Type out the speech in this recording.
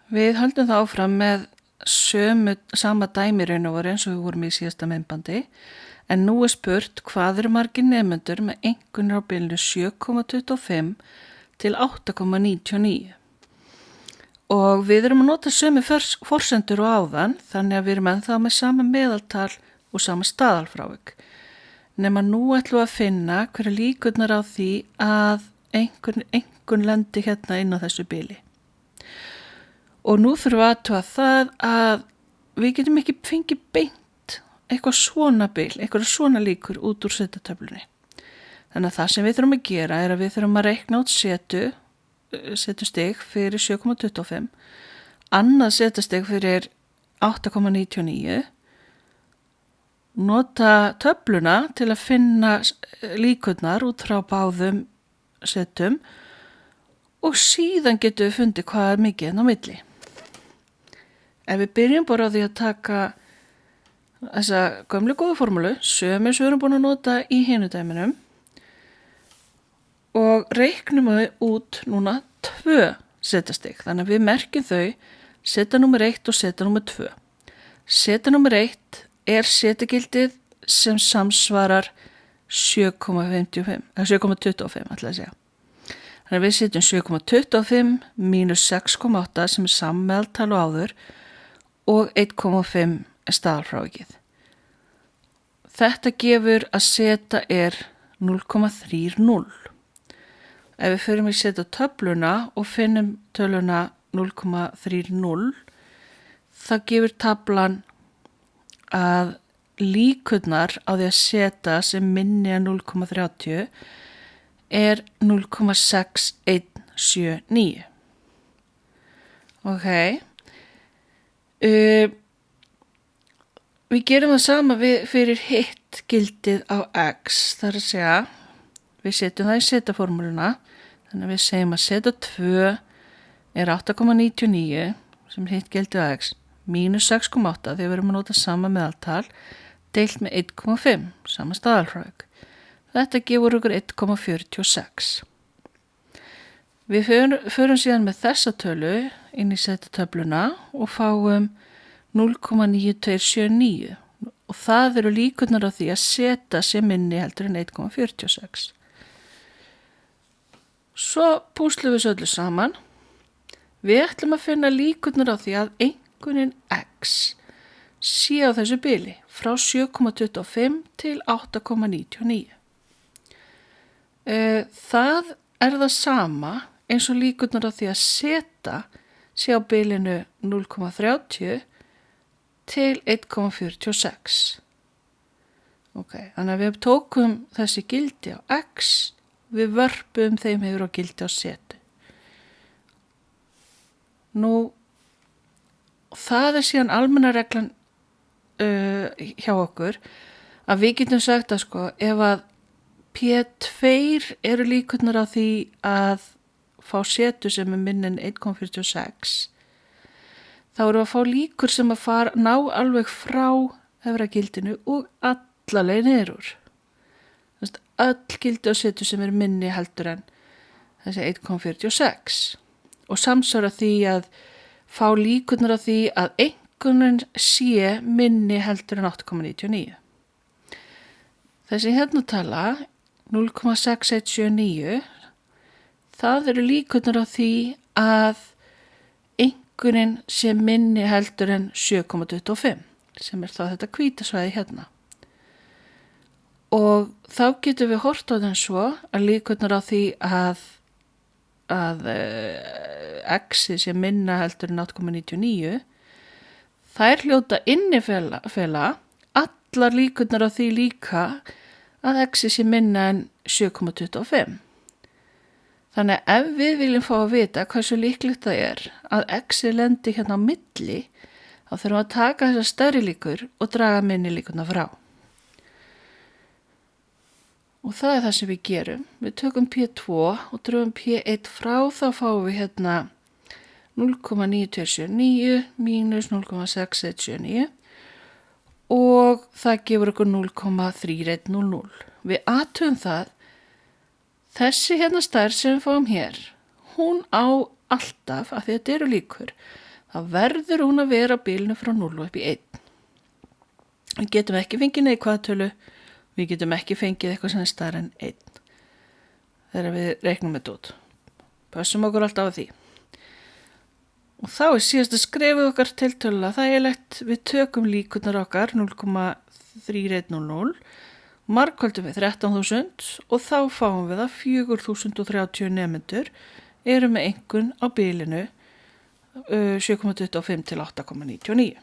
Við höldum það áfram með sama dæmi raun og voru eins og við vorum í síðasta myndbandi, en nú spurt hvað eru margir nemendur með einkunnir á bilinu 7,25 til 8,99. Og við erum að nota sömu forsendur og áðan, þannig að við erum ennþá með sama meðaltal og sama staðalfrávik. Nema nú ætlum við að finna hverju líkurnar á því að einhvern lendi hérna inn á þessu bili. Og nú þurfum við aðtúa það að við getum ekki fengið beint eitthvað svona bil, eitthvað svona líkur út úr setatöflunni. Þannig að það sem við þurfum að gera er að við þurfum að reikna út setustig fyrir 7,25, annað setustig fyrir 8,99, nota töfluna til að finna líkurnar út frá báðum setum og síðan getum við fundið hvað er mikið en á milli. Ef við byrjum bara á því að taka þessa gömlu góðu formúlu, sömu sem við erum búin að nota í hinu dæminum, og reiknum við út núna 2 setastig. Þannig að við merkjum þau seta númer 1 og seta númer 2. Seta númer 1 er setagildið sem samsvarar 7,25 ætla að segja. Þannig að við setjum 7,25 mínus 6,8 sem er sammeðaltal og áður og 1,5 er staðalfrávikið. Þetta gefur að seta er 0,30. Ef við förum í seta töfluna og finnum töluna 0,30, það gefur taflan að líkurnar á því að seta sem minni en 0,30 er 0,6179. Ok. Við gerum það sama fyrir hitt gildið á x, þar að segja, við setjum það í setaformúluna, þannig að við segjum að seta 2 er 8,99 sem hitt gildið á x, mínus 6,8 þegar við erum að nota sama meðaltal, deilt með 1,5, sama staðalfrávik. Þetta gefur okkur 1,46. Við förum síðan með þessa tölu inn í setatöfluna og fáum 0,9279 og það eru líkurnar á því að seta sem minni heldur en 1,46. Svo púslum við svo öllu saman. Við ætlum að finna líkurnar á því að einkunnin x sé á þessu bili frá 7,25 til 8,99. Það er það sama eins og líkurnar á því að seta sé á bilinu 0,30 til 1,46. Ok, þannig að við tókum þessi gildi á x, við vörpum þeim hefur á gildi á setu. Nú, það er síðan almenna reglan hjá okkur að við getum sagt að sko, ef að P2 eru líkurnar á því að fá setu sem er minni en 1,46, þá eru að fá líkur sem að ná alveg frá efragildinu og alla leið niður úr. Öll gildi á setu sem er minni heldur en þessi 1,46 og samsvara því að fá líkurnar á því að einkunnin sé minni heldur en 8,99. Þessi hérna tala 0,6179, það eru líkurnar á því að einkunnin sé minni heldur en 7,25 sem er þá þetta hvítasvæði hérna. Og þá getum við hort á þenn svo að líkurnar á því að x sé minna heldur en 8,99, þær hljóta innifela allar líkurnar á því líka að x sé minna en 7,25. Þannig að ef við viljum fá að vita hversu líklegt það er að x lendi hérna á milli, þá þurfum við að taka þessar stærri líkur og draga minni líkurnar frá. Og það er það sem við gerum. Við tökum P2 og drögum P1 frá, þá fáum við hérna 0,9279 mínus 0,6179 og það gefur okkur 0,3100. Við athugum það, þessi hérna stærð sem við fáum hér, hún á alltaf, af því þetta eru líkur, þá verður hún að vera á bilinu frá 0 upp í 1. Við getum ekki fengið neikvæðatölu, við getum ekki fengið eitthvað sem er stærra en 1 þegar við reiknum þetta út. Pössum okkur alltaf á því. Og þá er síðasta skrefið okkar tiltölulega þægilegt. Við tökum líkurnar okkar 0,3100, margföldum við 13.000 og þá fáum við að 4.030 nemendur eru með einkunn á bilinu 7,25 til 8,99.